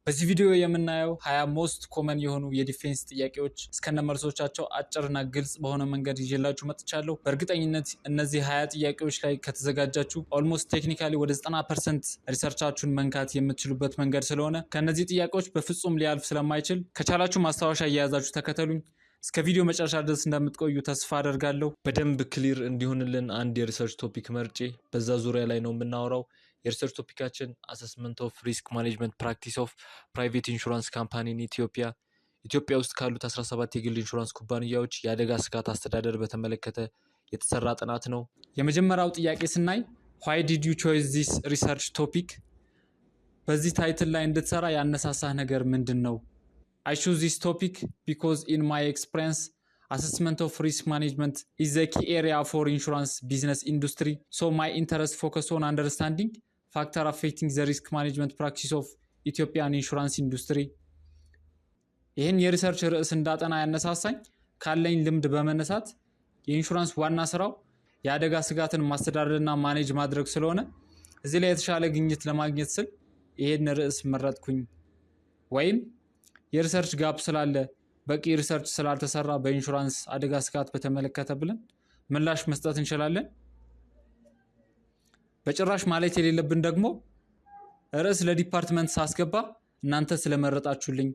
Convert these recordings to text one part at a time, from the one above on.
በዚህ ቪዲዮ የምናየው 20 ሞስት ኮመን የሆኑ የዲፌንስ ጥያቄዎች እስከነ መልሶቻቸው አጭርና ግልጽ በሆነ መንገድ ይዤላችሁ መጥቻለሁ። በእርግጠኝነት እነዚህ 20 ጥያቄዎች ላይ ከተዘጋጃችሁ ኦልሞስት ቴክኒካሊ ወደ 90% ሪሰርቻችሁን መንካት የምትችሉበት መንገድ ስለሆነ ከነዚህ ጥያቄዎች በፍጹም ሊያልፍ ስለማይችል ከቻላችሁ ማስታወሻ እየያዛችሁ ተከተሉኝ። እስከ ቪዲዮ መጨረሻ ድረስ እንደምትቆዩ ተስፋ አደርጋለሁ። በደንብ ክሊር እንዲሆንልን አንድ የሪሰርች ቶፒክ መርጬ በዛ ዙሪያ ላይ ነው የምናወራው። የሪሰርች ቶፒካችን አሰስመንት ኦፍ ሪስክ ማኔጅመንት ፕራክቲስ ኦፍ ፕራይቬት ኢንሹራንስ ካምፓኒ ኢን ኢትዮጵያ ውስጥ ካሉት 17 የግል ኢንሹራንስ ኩባንያዎች የአደጋ ስጋት አስተዳደር በተመለከተ የተሰራ ጥናት ነው። የመጀመሪያው ጥያቄ ስናይ why did you choose this research topic? በዚህ ታይትል ላይ እንድትሰራ ያነሳሳህ ነገር ምንድን ነው? I choose this topic because in my experience, assessment of risk management is the key area for insurance business industry. So my interest focus on understanding factor affecting the risk management practice of Ethiopian insurance industry. ይህን የሪሰርች ርዕስ እንዳጠና ያነሳሳኝ ካለኝ ልምድ በመነሳት የኢንሹራንስ ዋና ስራው የአደጋ ስጋትን ማስተዳደርና ማኔጅ ማድረግ ስለሆነ እዚህ ላይ የተሻለ ግኝት ለማግኘት ስል ይሄን ርዕስ መረጥኩኝ። ወይም የሪሰርች ጋፕ ስላለ በቂ ሪሰርች ስላልተሰራ በኢንሹራንስ አደጋ ስጋት በተመለከተ ብለን ምላሽ መስጠት እንችላለን። በጭራሽ ማለት የሌለብን ደግሞ ርዕስ ለዲፓርትመንት ሳስገባ እናንተ ስለመረጣችሁልኝ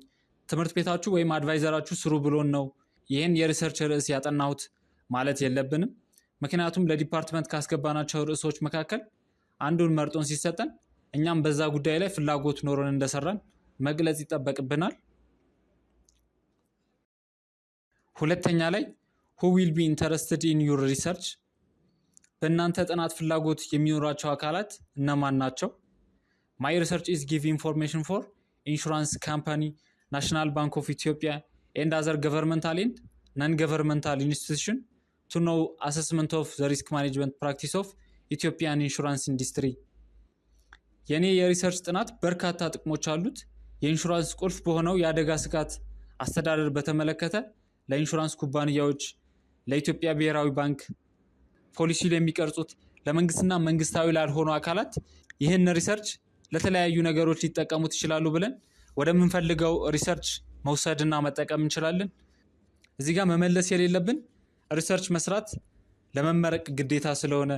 ትምህርት ቤታችሁ ወይም አድቫይዘራችሁ ስሩ ብሎን ነው ይህን የሪሰርች ርዕስ ያጠናሁት ማለት የለብንም። ምክንያቱም ለዲፓርትመንት ካስገባናቸው ርዕሶች መካከል አንዱን መርጦን ሲሰጠን እኛም በዛ ጉዳይ ላይ ፍላጎት ኖሮን እንደሰራን መግለጽ ይጠበቅብናል። ሁለተኛ ላይ who will be interested in your research? በእናንተ ጥናት ፍላጎት የሚኖራቸው አካላት እነማን ናቸው? My research is give information for insurance company, National Bank of Ethiopia and other governmental and non-governmental institution to know assessment of the risk management practice of Ethiopian insurance industry. የኔ የሪሰርች ጥናት በርካታ ጥቅሞች አሉት። የኢንሹራንስ ቁልፍ በሆነው የአደጋ ስጋት አስተዳደር በተመለከተ ለኢንሹራንስ ኩባንያዎች፣ ለኢትዮጵያ ብሔራዊ ባንክ ፖሊሲ ለሚቀርጹት ለመንግስትና መንግስታዊ ላልሆኑ አካላት ይህን ሪሰርች ለተለያዩ ነገሮች ሊጠቀሙት ይችላሉ ብለን ወደምንፈልገው ሪሰርች መውሰድና መጠቀም እንችላለን። እዚህ ጋር መመለስ የሌለብን ሪሰርች መስራት ለመመረቅ ግዴታ ስለሆነ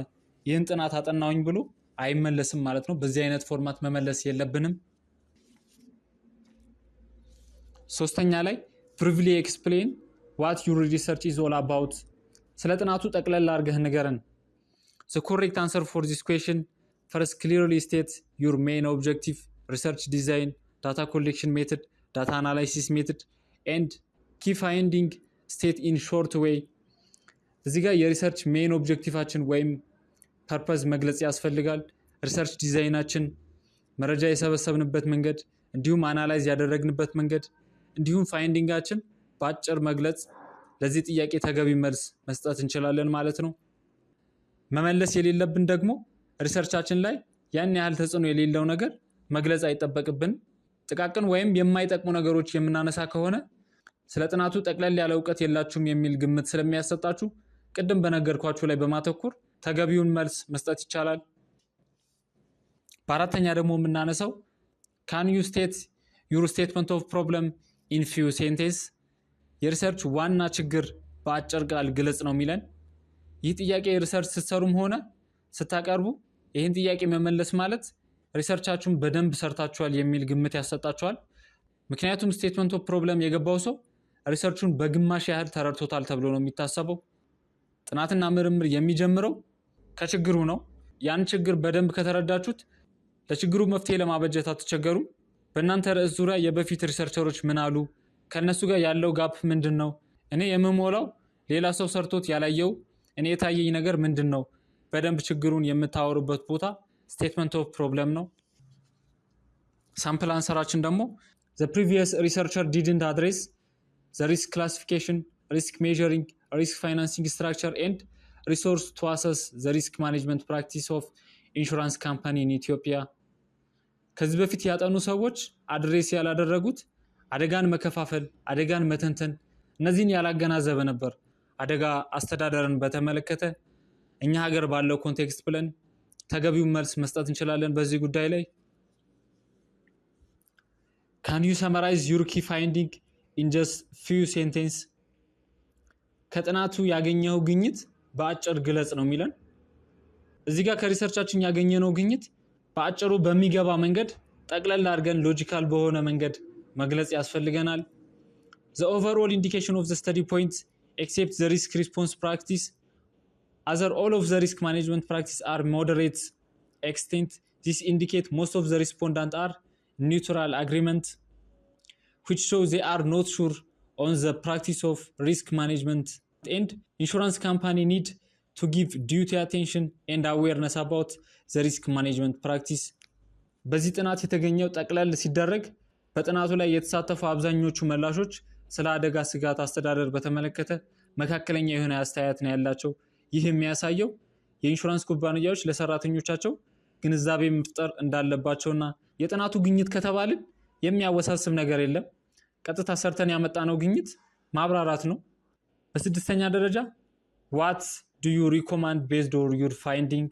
ይህን ጥናት አጠናውኝ ብሎ አይመለስም ማለት ነው። በዚህ አይነት ፎርማት መመለስ የለብንም። ሶስተኛ ላይ briefly explain what your research is all about. ስለ ጥናቱ ጠቅለል አድርገህ ንገረን። The correct answer for this question first clearly state your main objective, research design, data collection method, data analysis method and key finding state in short way. እዚህ ጋር የሪሰርች ሜን ኦብጀክቲቫችን ወይም ፐርፐዝ መግለጽ ያስፈልጋል። ሪሰርች ዲዛይናችን፣ መረጃ የሰበሰብንበት መንገድ፣ እንዲሁም አናላይዝ ያደረግንበት መንገድ፣ እንዲሁም ፋይንዲንጋችን በአጭር መግለጽ ለዚህ ጥያቄ ተገቢ መልስ መስጠት እንችላለን ማለት ነው። መመለስ የሌለብን ደግሞ ሪሰርቻችን ላይ ያን ያህል ተጽዕኖ የሌለው ነገር መግለጽ አይጠበቅብን። ጥቃቅን ወይም የማይጠቅሙ ነገሮች የምናነሳ ከሆነ ስለ ጥናቱ ጠቅለል ያለ እውቀት የላችሁም የሚል ግምት ስለሚያሰጣችሁ ቅድም በነገርኳችሁ ላይ በማተኮር ተገቢውን መልስ መስጠት ይቻላል። በአራተኛ ደግሞ የምናነሳው can you state your statement of problem in few sentences? የሪሰርች ዋና ችግር በአጭር ቃል ግለጽ ነው የሚለን። ይህ ጥያቄ ሪሰርች ስትሰሩም ሆነ ስታቀርቡ ይህን ጥያቄ መመለስ ማለት ሪሰርቻችሁን በደንብ ሰርታችኋል የሚል ግምት ያሰጣችኋል። ምክንያቱም ስቴትመንት ኦፍ ፕሮብለም የገባው ሰው ሪሰርቹን በግማሽ ያህል ተረድቶታል ተብሎ ነው የሚታሰበው። ጥናትና ምርምር የሚጀምረው ከችግሩ ነው። ያን ችግር በደንብ ከተረዳችሁት ለችግሩ መፍትሄ ለማበጀት አትቸገሩም። በእናንተ ርዕስ ዙሪያ የበፊት ሪሰርቸሮች ምን አሉ፣ ከነሱ ጋር ያለው ጋፕ ምንድነው፣ እኔ የምሞላው ሌላ ሰው ሰርቶት ያላየው እኔ የታየኝ ነገር ምንድነው፣ በደንብ ችግሩን የምታወሩበት ቦታ ስቴትመንት ኦፍ ፕሮብለም ነው። ሳምፕል አንሰራችን ደግሞ the previous researcher didn't address the risk classification, risk measuring, risk financing structure and resource to assess the risk management practice of insurance company in Ethiopia. ከዚህ በፊት ያጠኑ ሰዎች አድሬስ ያላደረጉት አደጋን መከፋፈል፣ አደጋን መተንተን እነዚህን ያላገናዘበ ነበር። አደጋ አስተዳደርን በተመለከተ እኛ ሀገር ባለው ኮንቴክስት ብለን ተገቢውን መልስ መስጠት እንችላለን በዚህ ጉዳይ ላይ። Can you summarize your key finding in just few sentences? ከጥናቱ ያገኘው ግኝት በአጭር ግለጽ ነው የሚለን። እዚህ ጋር ከሪሰርቻችን ያገኘነው ግኝት በአጭሩ በሚገባ መንገድ ጠቅለል አድርገን ሎጂካል በሆነ መንገድ መግለጽ ያስፈልገናል። The overall indication of the study points except the risk response practice other all of the risk management practice are moderate extent. This indicate most of the respondents are neutral agreement which shows they are not sure on the practice of risk management and insurance company need to give due attention and awareness about the risk management practice. በዚህ ጥናት የተገኘው ጠቅለል ሲደረግ በጥናቱ ላይ የተሳተፉ አብዛኞቹ መላሾች ስለ አደጋ ስጋት አስተዳደር በተመለከተ መካከለኛ የሆነ አስተያየት ነው ያላቸው። ይህ የሚያሳየው የኢንሹራንስ ኩባንያዎች ለሰራተኞቻቸው ግንዛቤ መፍጠር እንዳለባቸውና የጥናቱ ግኝት ከተባልን የሚያወሳስብ ነገር የለም። ቀጥታ ሰርተን ያመጣነው ግኝት ማብራራት ነው። በስድስተኛ ደረጃ what do you recommend based on your finding?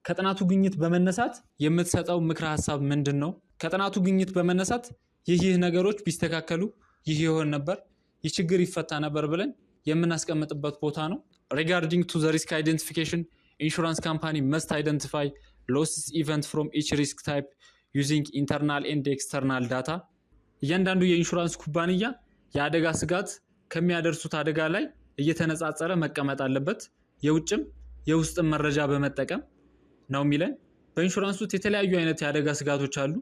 ከጥናቱ ግኝት በመነሳት የምትሰጠው ምክረ ሐሳብ ምንድነው? ከጥናቱ ግኝት በመነሳት ይህ ነገሮች ቢስተካከሉ ይህ ይሆን ነበር፣ ይህ ችግር ይፈታ ነበር ብለን የምናስቀምጥበት ቦታ ነው። Regarding to the risk identification, insurance company must identify losses event from each risk type using internal and external data. እያንዳንዱ የኢንሹራንስ ኩባንያ የአደጋ ስጋት ከሚያደርሱት አደጋ ላይ እየተነጻጸረ መቀመጥ አለበት፣ የውጭም የውስጥም መረጃ በመጠቀም ነው የሚለን። በኢንሹራንስ ውስጥ የተለያዩ አይነት የአደጋ ስጋቶች አሉ።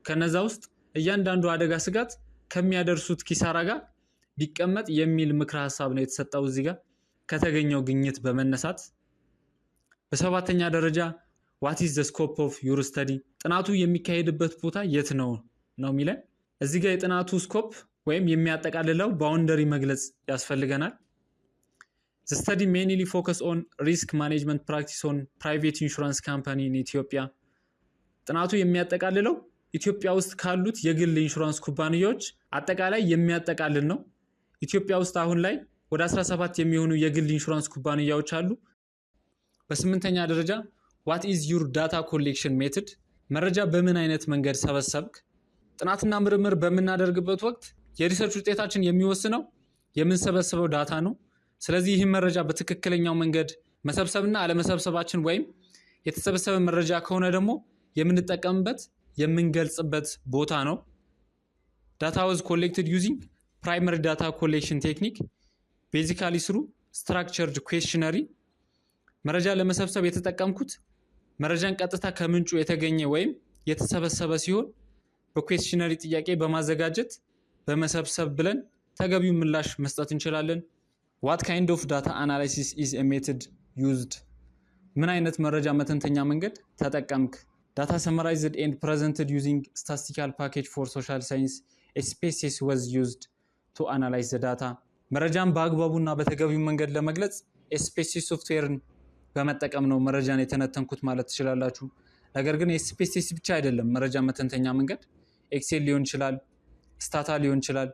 ከነዛ ውስጥ እያንዳንዱ አደጋ ስጋት ከሚያደርሱት ኪሳራ ጋር ቢቀመጥ የሚል ምክረ ሐሳብ ነው የተሰጠው እዚህ ጋር ከተገኘው ግኝት በመነሳት። በሰባተኛ ደረጃ what is the scope of your study? ጥናቱ የሚካሄድበት ቦታ የት ነው የሚለን። እዚህ ጋር የጥናቱ ስኮፕ ወይም የሚያጠቃልለው ባውንደሪ መግለጽ ያስፈልገናል። The study mainly focus on risk management practice on private insurance company in Ethiopia. ጥናቱ የሚያጠቃልለው ኢትዮጵያ ውስጥ ካሉት የግል ኢንሹራንስ ኩባንያዎች አጠቃላይ የሚያጠቃልል ነው። ኢትዮጵያ ውስጥ አሁን ላይ ወደ 17 የሚሆኑ የግል ኢንሹራንስ ኩባንያዎች አሉ። በስምንተኛ ደረጃ what is your data collection method? መረጃ በምን አይነት መንገድ ሰበሰብክ? ጥናትና ምርምር በምናደርግበት ወቅት የሪሰርች ውጤታችን የሚወስነው የምንሰበስበው ዳታ ነው። ስለዚህ ይህ መረጃ በትክክለኛው መንገድ መሰብሰብና አለመሰብሰባችን ወይም የተሰበሰበ መረጃ ከሆነ ደግሞ የምንጠቀምበት የምንገልጽበት ቦታ ነው። Data was collected using primary data collection technique basically through structured questionnaire. መረጃ ለመሰብሰብ የተጠቀምኩት መረጃን ቀጥታ ከምንጩ የተገኘ ወይም የተሰበሰበ ሲሆን በኩዌስሽነሪ ጥያቄ በማዘጋጀት በመሰብሰብ ብለን ተገቢው ምላሽ መስጠት እንችላለን። What kind of data analysis is a method used? ምን አይነት መረጃ መተንተኛ መንገድ ተጠቀምክ? Data summarized and presented using statistical package for social science. A species was used to analyze the data. መረጃን በአግባቡና በተገቢው መንገድ ለመግለጽ SPSS ሶፍትዌርን በመጠቀም ነው መረጃን የተነተንኩት ማለት ትችላላችሁ። ነገር ግን SPSS ብቻ አይደለም መረጃ መተንተኛ መንገድ፣ ኤክሴል ሊሆን ይችላል፣ ስታታ ሊሆን ይችላል።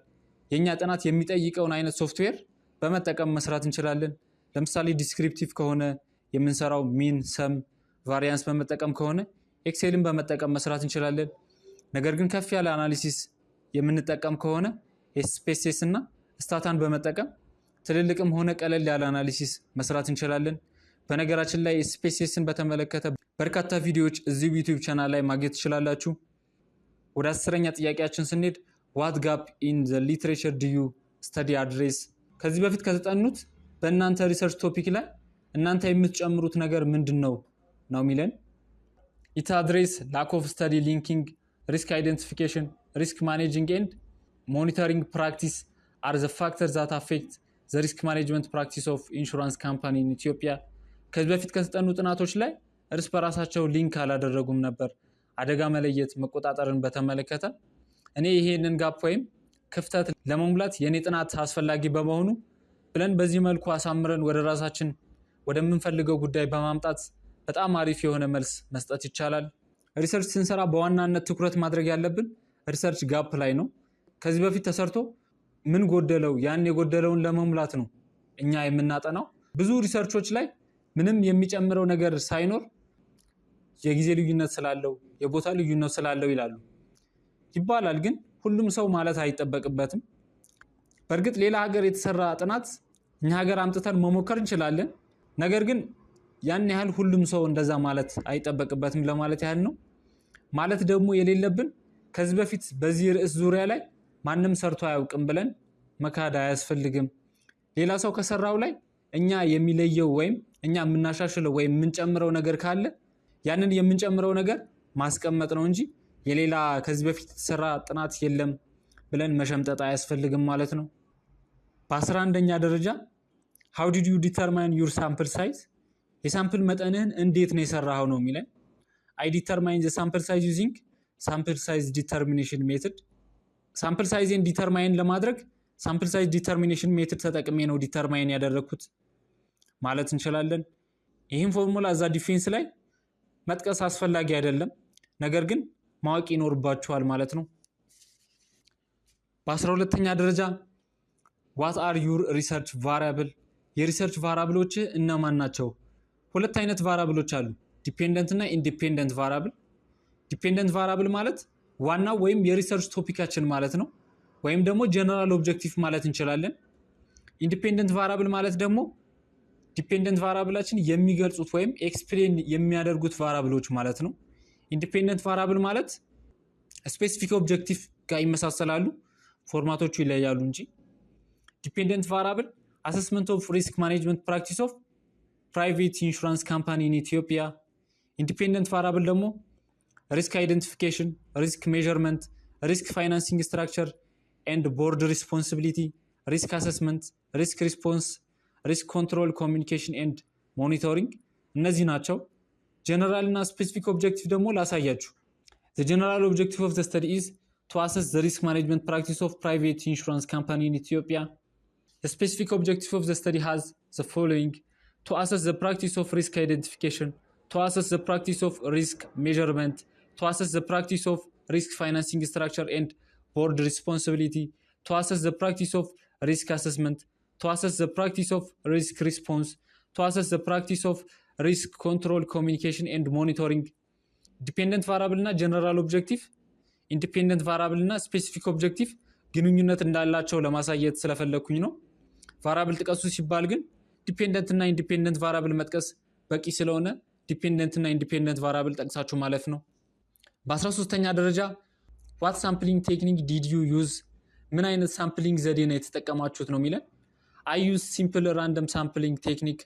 የኛ ጥናት የሚጠይቀውን አይነት ሶፍትዌር በመጠቀም መስራት እንችላለን። ለምሳሌ ዲስክሪፕቲቭ ከሆነ የምንሰራው ሚን፣ ሰም፣ ቫሪያንስ በመጠቀም ከሆነ ኤክሴልን በመጠቀም መስራት እንችላለን። ነገር ግን ከፍ ያለ አናሊሲስ የምንጠቀም ከሆነ SPSS እና ስታታን በመጠቀም ትልልቅም ሆነ ቀለል ያለ አናሊሲስ መስራት እንችላለን። በነገራችን ላይ SPSSን በተመለከተ በርካታ ቪዲዮዎች እዚህ ዩቲዩብ ቻናል ላይ ማግኘት ትችላላችሁ። ወደ 10ኛ ጥያቄያችን ስንሄድ what gap in the literature do you study address? ከዚህ በፊት ከተጠኑት በእናንተ ሪሰርች ቶፒክ ላይ እናንተ የምትጨምሩት ነገር ምንድነው ነው የሚለን። It address lack of study linking risk identification, risk managing and monitoring practice are the factors that affect the risk management practice of insurance company in Ethiopia. ከዚህ በፊት ከተጠኑ ጥናቶች ላይ እርስ በራሳቸው ሊንክ አላደረጉም ነበር አደጋ መለየት መቆጣጠርን በተመለከተ። እኔ ይሄንን ጋፕ ወይም ክፍተት ለመሙላት የኔ ጥናት አስፈላጊ በመሆኑ ብለን በዚህ መልኩ አሳምረን ወደ ራሳችን ወደምንፈልገው ጉዳይ በማምጣት በጣም አሪፍ የሆነ መልስ መስጠት ይቻላል። ሪሰርች ስንሰራ በዋናነት ትኩረት ማድረግ ያለብን ሪሰርች ጋፕ ላይ ነው። ከዚህ በፊት ተሰርቶ ምን ጎደለው ያን የጎደለውን ለመሙላት ነው እኛ የምናጠናው። ብዙ ሪሰርቾች ላይ ምንም የሚጨምረው ነገር ሳይኖር የጊዜ ልዩነት ስላለው የቦታ ልዩነት ስላለው ይላሉ ይባላል። ግን ሁሉም ሰው ማለት አይጠበቅበትም። በእርግጥ ሌላ ሀገር የተሰራ ጥናት እኛ ሀገር አምጥተን መሞከር እንችላለን። ነገር ግን ያን ያህል ሁሉም ሰው እንደዛ ማለት አይጠበቅበትም ለማለት ያህል ነው። ማለት ደግሞ የሌለብን ከዚህ በፊት በዚህ ርዕስ ዙሪያ ላይ ማንም ሰርቶ አያውቅም ብለን መካድ አያስፈልግም። ሌላ ሰው ከሰራው ላይ እኛ የሚለየው ወይም እኛ የምናሻሽለው ወይም የምንጨምረው ነገር ካለ ያንን የምንጨምረው ነገር ማስቀመጥ ነው እንጂ የሌላ ከዚህ በፊት የተሰራ ጥናት የለም ብለን መሸምጠጥ አያስፈልግም ማለት ነው። በ11ኛ ደረጃ how did you determine your sample size? የሳምፕል መጠንህን እንዴት ነው የሰራኸው ነው የሚለን። I determine the sample size using sample size determination method. ሳምፕል ሳይዝን ዲተርማይን ለማድረግ ሳምፕል ሳይዝ ዲተርሚኔሽን ሜትድ ተጠቅሜ ነው ዲተርማይን ያደረኩት ማለት እንችላለን። ይህን ፎርሙላ እዛ ዲፌንስ ላይ መጥቀስ አስፈላጊ አይደለም፣ ነገር ግን ማወቅ ይኖርባችኋል ማለት ነው። በ12ኛ ደረጃ what are your research variable? የሪሰርች ቫሪያብሎች እነማን ናቸው? ሁለት አይነት ቫሪያብሎች አሉ፣ ዲፔንደንት እና ኢንዲፔንደንት ቫሪያብል። ዲፔንደንት ቫሪያብል ማለት ዋናው ወይም የሪሰርች ቶፒካችን ማለት ነው፣ ወይም ደግሞ ጀነራል ኦብጀክቲቭ ማለት እንችላለን። ኢንዲፔንደንት ቫሪያብል ማለት ደግሞ ዲፔንደንት ቫሪያብላችን የሚገልጹት ወይም ኤክስፕሌን የሚያደርጉት ቫሪያብሎች ማለት ነው። ኢንዲፔንደንት ቫሪያብል ማለት ስፔሲፊክ ኦብጀክቲቭ ጋር ይመሳሰላሉ፣ ፎርማቶቹ ይለያሉ እንጂ። ዲፔንደንት ቫሪያብል አሰስመንት ኦፍ ሪስክ ማኔጅመንት ፕራክቲስ ኦፍ ፕራይቬት ኢንሹራንስ ካምፓኒ ኢን ኢትዮጵያ። ኢንዲፔንደንት ቫሪያብል ደግሞ ሪስክ አይደንቲፊኬሽን፣ ሪስክ ሜዠርመንት፣ ሪስክ ፋይናንሲንግ ስትራክቸር ኤንድ ቦርድ ሪስፖንሲቢሊቲ፣ ሪስክ አሰስመንት፣ ሪስክ ሪስፖንስ፣ ሪስክ ኮንትሮል፣ ኮሚኒኬሽን ኤንድ ሞኒቶሪንግ እነዚህ ናቸው። ጀነራል እና ስፔሲፊክ ኦብጀክቲቭ ደግሞ ላሳያችሁ። The general objective of the study is to assess the risk management practice of private insurance company in Ethiopia. The specific objective of the study has the following: to assess the practice of risk identification, to assess the practice of risk measurement, to assess the practice of risk financing structure and board responsibility, to assess the practice of risk assessment, to assess the practice of risk response, to assess the practice of risk control, communication and monitoring. ዲፔንደንት ቫሪያብል እና ጀነራል ኦብጀክቲቭ፣ ኢንዲፔንደንት ቫሪያብል እና ስፔሲፊክ ኦብጀክቲቭ ግንኙነት እንዳላቸው ለማሳየት ስለፈለኩኝ ነው። ቫሪያብል ጥቀሱ ሲባል ግን ዲፔንደንት እና ኢንዲፔንደንት ቫሪያብል መጥቀስ በቂ ስለሆነ ዲፔንደንት እና ኢንዲፔንደንት ቫሪያብል ጠቅሳችሁ ማለፍ ነው። በ13ኛ ደረጃ ዋት ሳምፕሊንግ ቴክኒክ ዲድ ዩ ዩዝ? ምን አይነት ሳምፕሊንግ ዘዴ ነው የተጠቀማችሁት ነው የሚለን። አይ ዩዝ ሲምፕል ራንደም ሳምፕሊንግ ቴክኒክ።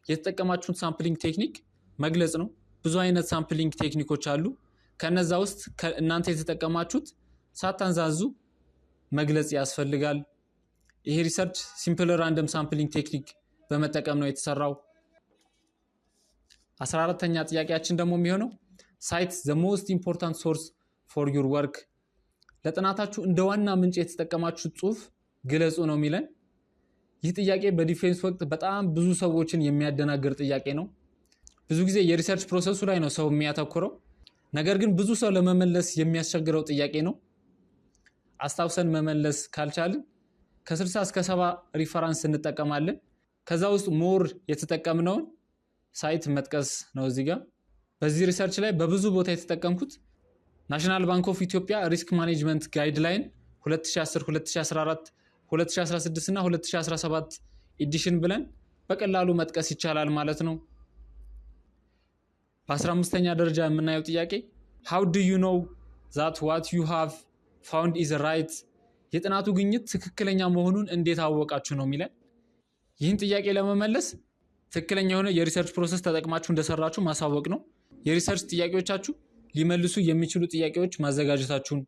የተጠቀማችሁት ሳምፕሊንግ ቴክኒክ መግለጽ ነው። ብዙ አይነት ሳምፕሊንግ ቴክኒኮች አሉ። ከነዛ ውስጥ እናንተ የተጠቀማችሁት ሳታንዛዙ መግለጽ ያስፈልጋል። ይሄ ሪሰርች ሲምፕል ራንደም ሳምፕሊንግ ቴክኒክ በመጠቀም ነው የተሰራው። 14ኛ ጥያቄያችን ደግሞ የሚሆነው ሳይት the most important source for your work። ለጥናታችሁ እንደ ዋና ምንጭ የተጠቀማችሁት ጽሁፍ ግለጹ ነው የሚለን። ይህ ጥያቄ በዲፌንስ ወቅት በጣም ብዙ ሰዎችን የሚያደናግር ጥያቄ ነው። ብዙ ጊዜ የሪሰርች ፕሮሰሱ ላይ ነው ሰው የሚያተኩረው፣ ነገር ግን ብዙ ሰው ለመመለስ የሚያስቸግረው ጥያቄ ነው። አስታውሰን መመለስ ካልቻልን ከ60 እስከ 70 ሪፈራንስ እንጠቀማለን። ከዛ ውስጥ ሞር የተጠቀምነውን ሳይት መጥቀስ ነው። እዚህ ጋር በዚህ ሪሰርች ላይ በብዙ ቦታ የተጠቀምኩት ናሽናል ባንክ ኦፍ ኢትዮጵያ ሪስክ ማኔጅመንት ጋይድላይን 2010፣ 2014፣ 2016 እና 2017 ኤዲሽን ብለን በቀላሉ መጥቀስ ይቻላል ማለት ነው። በ15ኛ ደረጃ የምናየው ጥያቄ how do you know that what you have found is right? የጥናቱ ግኝት ትክክለኛ መሆኑን እንዴት አወቃችሁ ነው የሚለን። ይህን ጥያቄ ለመመለስ ትክክለኛ የሆነ የሪሰርች ፕሮሰስ ተጠቅማችሁ እንደሰራችሁ ማሳወቅ ነው። የሪሰርች ጥያቄዎቻችሁ ሊመልሱ የሚችሉ ጥያቄዎች ማዘጋጀታችሁን፣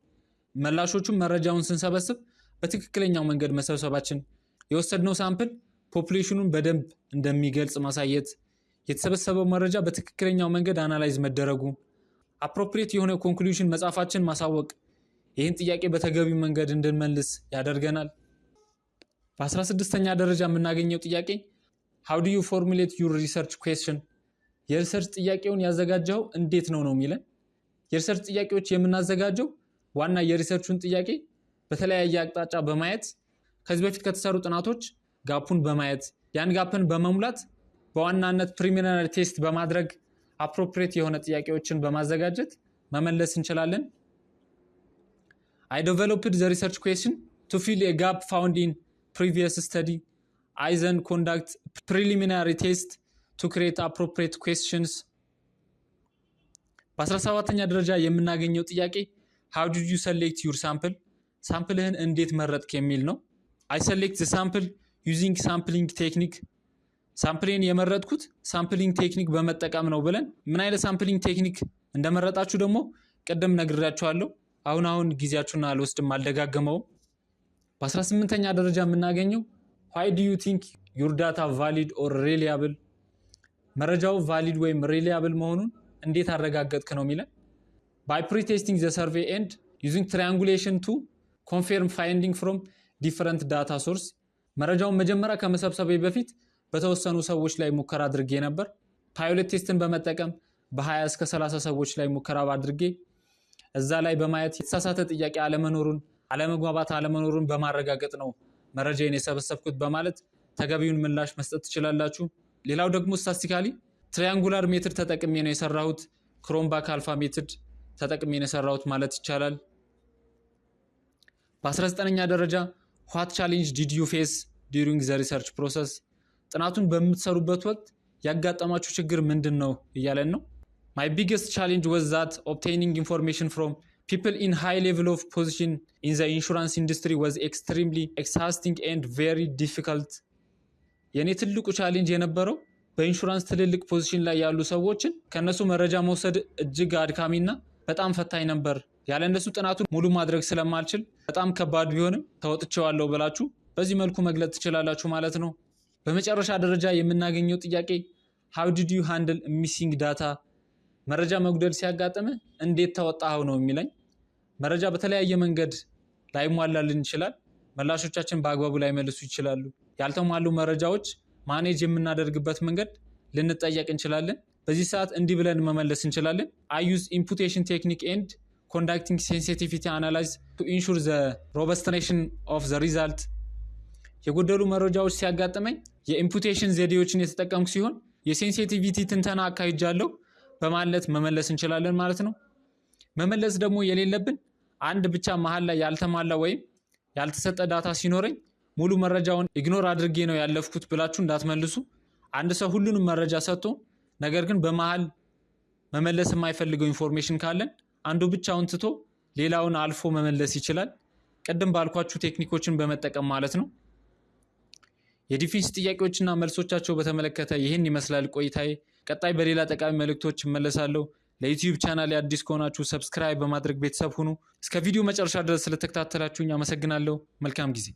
መላሾቹን መረጃውን ስንሰበስብ በትክክለኛው መንገድ መሰብሰባችን፣ የወሰድነው ሳምፕል ፖፑሌሽኑን በደንብ እንደሚገልጽ ማሳየት፣ የተሰበሰበው መረጃ በትክክለኛው መንገድ አናላይዝ መደረጉ፣ አፕሮፕሪየት የሆነ ኮንክሉዥን መጻፋችን ማሳወቅ ይህን ጥያቄ በተገቢ መንገድ እንድንመልስ ያደርገናል። በ16ኛ ደረጃ የምናገኘው ጥያቄ how do you formulate your research question? የሪሰርች ጥያቄውን ያዘጋጀው እንዴት ነው የሚለን። የሪሰርች ጥያቄዎች የምናዘጋጀው ዋና የሪሰርቹን ጥያቄ በተለያየ አቅጣጫ በማየት ከዚህ በፊት ከተሰሩ ጥናቶች ጋፑን በማየት ያን ጋፕን በመሙላት በዋናነት ፕሪሊሚናሪ ቴስት በማድረግ አፕሮፕሪየት የሆነ ጥያቄዎችን በማዘጋጀት መመለስ እንችላለን። I developed the research question to fill a gap found in previous study. I then conduct preliminary test to create appropriate questions. በ17ኛ ደረጃ የምናገኘው ጥያቄ how did you select your sample? ሳምፕልህን እንዴት መረጥክ የሚል ነው። I select the sample using sampling technique. ሳምፕሌን የመረጥኩት ሳምፕሊንግ ቴክኒክ በመጠቀም ነው ብለን ምን አይነት ሳምፕሊንግ ቴክኒክ እንደመረጣችሁ ደግሞ ቀደም ነግሬያችኋለሁ። አሁን ጊዜያችሁን አልወስድም አልደጋገመውም። በ18ኛ ደረጃ የምናገኘው why do you think your data valid or reliable? መረጃው valid ወይም reliable መሆኑን እንዴት አረጋገጥክ ነው የሚለን። by pre-testing the survey and using triangulation to confirm finding from different data source. መረጃውን መጀመሪያ ከመሰብሰቤ በፊት በተወሰኑ ሰዎች ላይ ሙከራ አድርጌ ነበር። ፓይሎት ቴስትን በመጠቀም በ20 እስከ 30 ሰዎች ላይ ሙከራ አድርጌ እዛ ላይ በማየት የተሳሳተ ጥያቄ አለመግባባት አለመኖሩን በማረጋገጥ ነው መረጃዬን የሰበሰብኩት በማለት ተገቢውን ምላሽ መስጠት ትችላላችሁ። ሌላው ደግሞ ስታቲስቲካሊ ትራያንጉላር ሜትድ ተጠቅሜ ነው የሰራሁት፣ ክሮምባክ አልፋ ሜትድ ተጠቅሜ ነው የሰራሁት ማለት ይቻላል። በ19ኛ ደረጃ what challenge did you face during the research process? ጥናቱን በምትሰሩበት ወቅት ያጋጠማችሁ ችግር ምንድነው እያለን ነው። My biggest challenge was that obtaining information from people in high level of position in the insurance industry was extremely exhausting and very difficult. የኔ ትልቁ ቻሌንጅ የነበረው በኢንሹራንስ ትልልቅ ፖዚሽን ላይ ያሉ ሰዎችን ከነሱ መረጃ መውሰድ እጅግ አድካሚና በጣም ፈታኝ ነበር። ያለ እነሱ ጥናቱን ሙሉ ማድረግ ስለማልችል በጣም ከባድ ቢሆንም ተወጥቼዋለሁ ብላችሁ በዚህ መልኩ መግለጽ ትችላላችሁ ማለት ነው። በመጨረሻ ደረጃ የምናገኘው ጥያቄ how did you handle missing data? መረጃ መጉደል ሲያጋጥም እንዴት ተወጣው ነው የሚለኝ። መረጃ በተለያየ መንገድ ላይሟላልን ይችላል። መላሾቻችን በአግባቡ ላይ መልሱ ይችላሉ። ያልተሟሉ መረጃዎች ማኔጅ የምናደርግበት መንገድ ልንጠየቅ እንችላለን። በዚህ ሰዓት እንዲህ ብለን መመለስ እንችላለን። I use imputation technique and conducting sensitivity analysis to ensure the robustness of the result. የጎደሉ መረጃዎች ሲያጋጥመኝ የኢምፑቴሽን ዘዴዎችን የተጠቀምኩ ሲሆን የሴንሲቲቪቲ ትንተና አካሂጃለሁ በማለት መመለስ እንችላለን ማለት ነው። መመለስ ደግሞ የሌለብን አንድ ብቻ መሃል ላይ ያልተሟላ ወይም ያልተሰጠ ዳታ ሲኖረኝ ሙሉ መረጃውን ኢግኖር አድርጌ ነው ያለፍኩት ብላችሁ እንዳትመልሱ። አንድ ሰው ሁሉንም መረጃ ሰጥቶ ነገር ግን በመሃል መመለስ የማይፈልገው ኢንፎርሜሽን ካለን አንዱ ብቻውን ትቶ ሌላውን አልፎ መመለስ ይችላል። ቀደም ባልኳችሁ ቴክኒኮችን በመጠቀም ማለት ነው። የዲፌንስ ጥያቄዎችና መልሶቻቸው በተመለከተ ይህን ይመስላል ቆይታዬ። ቀጣይ በሌላ ጠቃሚ መልእክቶች እመለሳለሁ። ለዩቲዩብ ቻናል አዲስ ከሆናችሁ ሰብስክራይብ በማድረግ ቤተሰብ ሁኑ። እስከ ቪዲዮ መጨረሻ ድረስ ስለተከታተላችሁኝ አመሰግናለሁ። መልካም ጊዜ